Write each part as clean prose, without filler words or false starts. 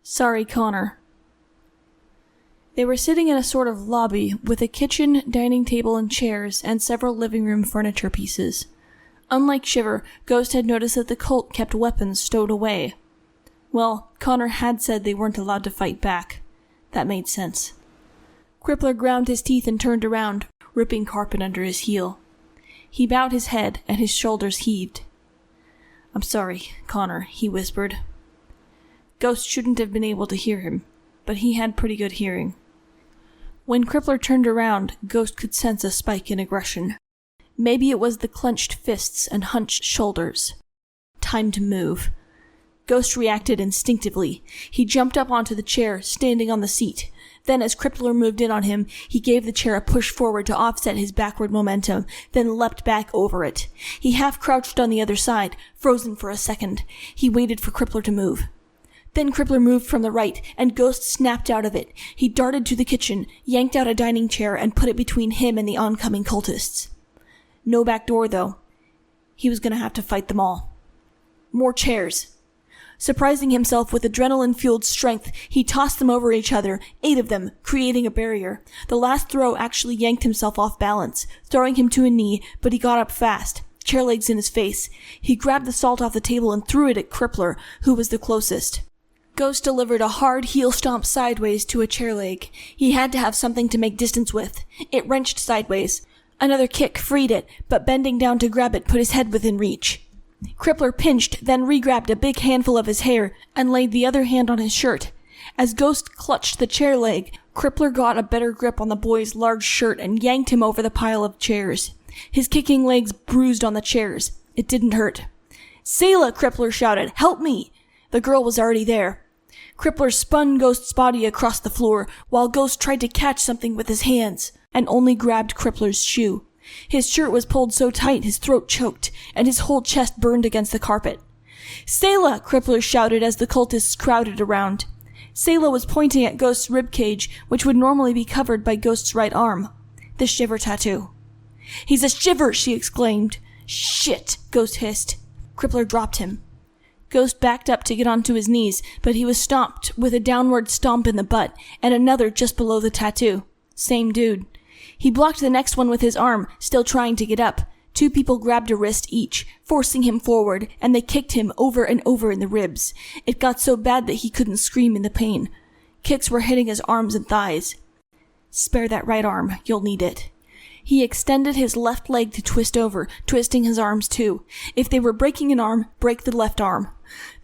Sorry, Connor. They were sitting in a sort of lobby with a kitchen, dining table and chairs and several living room furniture pieces. Unlike Shiver, Ghost had noticed that the cult kept weapons stowed away. Well, Connor had said they weren't allowed to fight back. That made sense. Crippler ground his teeth and turned around, ripping carpet under his heel. He bowed his head and his shoulders heaved. "I'm sorry, Connor," he whispered. Ghost shouldn't have been able to hear him, but he had pretty good hearing. When Crippler turned around, Ghost could sense a spike in aggression. Maybe it was the clenched fists and hunched shoulders. Time to move. Ghost reacted instinctively. He jumped up onto the chair, standing on the seat. Then, as Crippler moved in on him, he gave the chair a push forward to offset his backward momentum, then leapt back over it. He half-crouched on the other side, frozen for a second. He waited for Crippler to move. Then Crippler moved from the right, and Ghost snapped out of it. He darted to the kitchen, yanked out a dining chair, and put it between him and the oncoming cultists. No back door, though. He was going to have to fight them all. More chairs. Surprising himself with adrenaline-fueled strength, he tossed them over each other, 8 of them, creating a barrier. The last throw actually yanked himself off balance, throwing him to a knee, but he got up fast, chair legs in his face. He grabbed the salt off the table and threw it at Crippler, who was the closest. Ghost delivered a hard heel stomp sideways to a chair leg. He had to have something to make distance with. It wrenched sideways. Another kick freed it, but bending down to grab it put his head within reach. Crippler pinched, then re-grabbed a big handful of his hair and laid the other hand on his shirt. As Ghost clutched the chair leg, Crippler got a better grip on the boy's large shirt and yanked him over the pile of chairs. His kicking legs bruised on the chairs. It didn't hurt. "Selah!" Crippler shouted. "Help me!" The girl was already there. Crippler spun Ghost's body across the floor, while Ghost tried to catch something with his hands, and only grabbed Crippler's shoe. His shirt was pulled so tight his throat choked, and his whole chest burned against the carpet. "Selah!" Crippler shouted as the cultists crowded around. Selah was pointing at Ghost's ribcage, which would normally be covered by Ghost's right arm. The Shiver tattoo. "He's a Shiver!" she exclaimed. "Shit!" Ghost hissed. Crippler dropped him. Ghost backed up to get onto his knees, but he was stopped with a downward stomp in the butt, and another just below the tattoo. Same dude. He blocked the next one with his arm, still trying to get up. 2 people grabbed a wrist each, forcing him forward, and they kicked him over and over in the ribs. It got so bad that he couldn't scream in the pain. Kicks were hitting his arms and thighs. "Spare that right arm. You'll need it." He extended his left leg to twist over, twisting his arms too. If they were breaking an arm, break the left arm.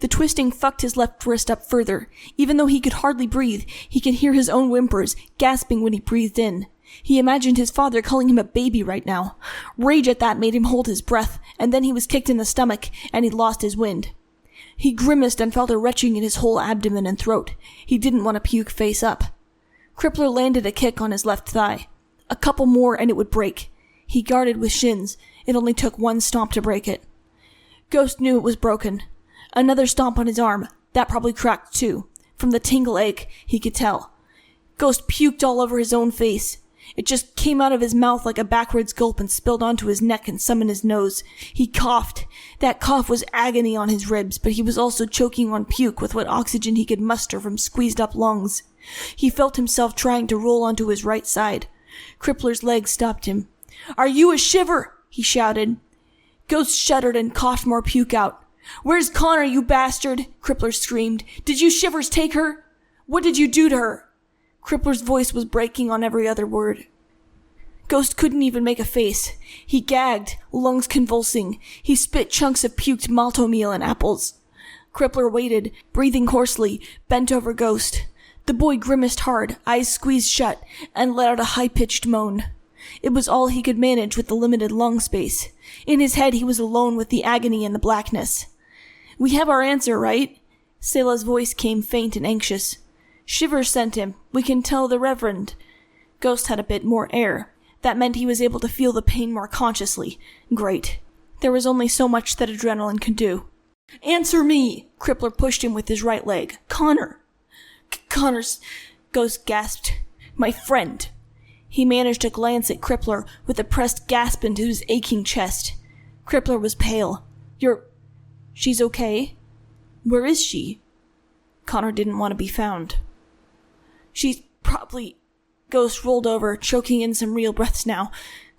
The twisting fucked his left wrist up further. Even though he could hardly breathe, he could hear his own whimpers, gasping when he breathed in. He imagined his father calling him a baby right now. Rage at that made him hold his breath, and then he was kicked in the stomach, and he lost his wind. He grimaced and felt a retching in his whole abdomen and throat. He didn't want to puke face up. Crippler landed a kick on his left thigh. A couple more and it would break. He guarded with shins. It only took 1 stomp to break it. Ghost knew it was broken. Another stomp on his arm. That probably cracked too. From the tingle ache, he could tell. Ghost puked all over his own face. It just came out of his mouth like a backwards gulp and spilled onto his neck and some in his nose. He coughed. That cough was agony on his ribs, but he was also choking on puke with what oxygen he could muster from squeezed-up lungs. He felt himself trying to roll onto his right side. Crippler's leg stopped him. "Are you a Shiver?" he shouted. Ghost shuddered and coughed more puke out. "Where's Connor, you bastard?" Crippler screamed. "Did you Shivers take her? What did you do to her?" Crippler's voice was breaking on every other word. Ghost couldn't even make a face. He gagged, lungs convulsing. He spit chunks of puked malto meal and apples. Crippler waited, breathing hoarsely, bent over Ghost. The boy grimaced hard, eyes squeezed shut, and let out a high-pitched moan. It was all he could manage with the limited lung space. In his head he was alone with the agony and the blackness. "We have our answer, right?" Selah's voice came faint and anxious. "Shiver sent him. We can tell the Reverend." Ghost had a bit more air. That meant he was able to feel the pain more consciously. Great. There was only so much that adrenaline could do. "Answer me!" Crippler pushed him with his right leg. "Connor!" "Connor's..." Ghost gasped. "My friend." He managed to glance at Crippler with a pressed gasp into his aching chest. Crippler was pale. She's okay? Where is she?" Connor didn't want to be found. She's probably... Ghost rolled over, choking in some real breaths now.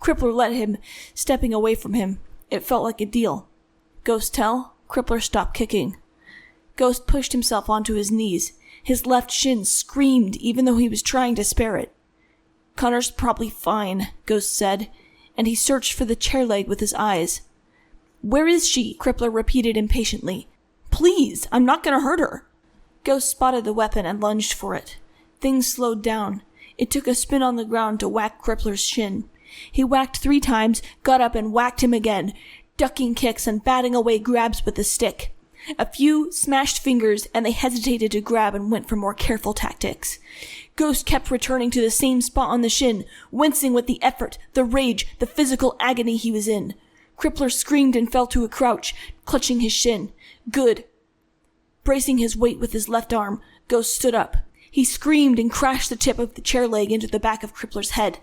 Crippler let him, stepping away from him. It felt like a deal. Ghost tell? Crippler stopped kicking. Ghost pushed himself onto his knees. His left shin screamed even though he was trying to spare it. Connor's probably fine, Ghost said, and he searched for the chair leg with his eyes. Where is she? Crippler repeated impatiently. Please, I'm not going to hurt her. Ghost spotted the weapon and lunged for it. Things slowed down. It took a spin on the ground to whack Crippler's shin. He whacked 3 times, got up and whacked him again, ducking kicks and batting away grabs with the stick. A few smashed fingers, and they hesitated to grab and went for more careful tactics. Ghost kept returning to the same spot on the shin, wincing with the effort, the rage, the physical agony he was in. Crippler screamed and fell to a crouch, clutching his shin. Good. Bracing his weight with his left arm, Ghost stood up. He screamed and crashed the tip of the chair leg into the back of Crippler's head.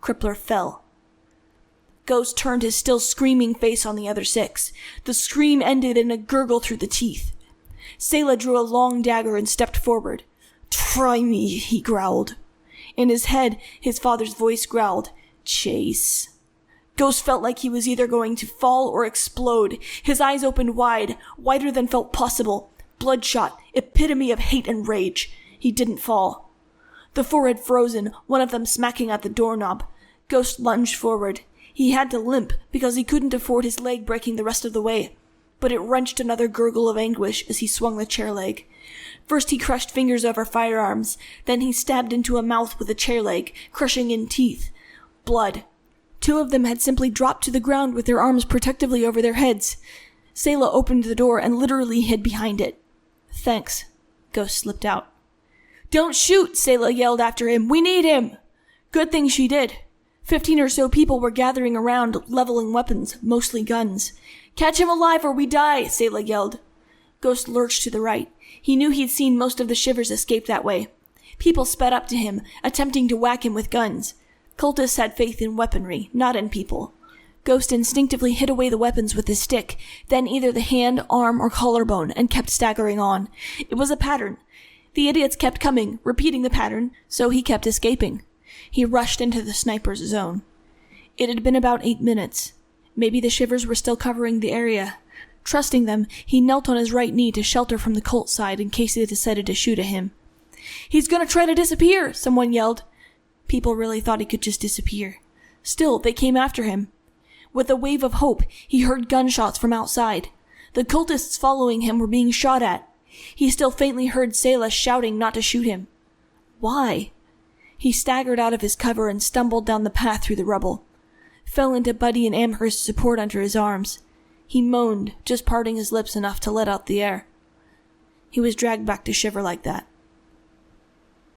Crippler fell. Ghost turned his still screaming face on the other 6. The scream ended in a gurgle through the teeth. Selah drew a long dagger and stepped forward. Try me, he growled. In his head, his father's voice growled, Chase. Ghost felt like he was either going to fall or explode. His eyes opened wide, wider than felt possible. Bloodshot, epitome of hate and rage. He didn't fall. The 4 had frozen, one of them smacking at the doorknob. Ghost lunged forward. He had to limp because he couldn't afford his leg breaking the rest of the way. But it wrenched another gurgle of anguish as he swung the chair leg. First he crushed fingers over firearms, then he stabbed into a mouth with a chair leg, crushing in teeth. Blood. 2 of them had simply dropped to the ground with their arms protectively over their heads. Selah opened the door and literally hid behind it. Thanks. Ghost slipped out. Don't shoot, Selah yelled after him. We need him. Good thing she did. 15 or so people were gathering around, leveling weapons, mostly guns. Catch him alive or we die, Selah yelled. Ghost lurched to the right. He knew he'd seen most of the Shivers escape that way. People sped up to him, attempting to whack him with guns. Cultists had faith in weaponry, not in people. Ghost instinctively hid away the weapons with his stick, then either the hand, arm, or collarbone, and kept staggering on. It was a pattern. The idiots kept coming, repeating the pattern, so he kept escaping. He rushed into the sniper's zone. It had been about 8 minutes. Maybe the Shivers were still covering the area. Trusting them, he knelt on his right knee to shelter from the cult side in case they decided to shoot at him. He's gonna try to disappear, someone yelled. People really thought he could just disappear. Still, they came after him. With a wave of hope, he heard gunshots from outside. The cultists following him were being shot at. He still faintly heard Selah shouting not to shoot him. Why? He staggered out of his cover and stumbled down the path through the rubble. Fell into Buddy and Amherst's support under his arms. He moaned, just parting his lips enough to let out the air. He was dragged back to shiver like that.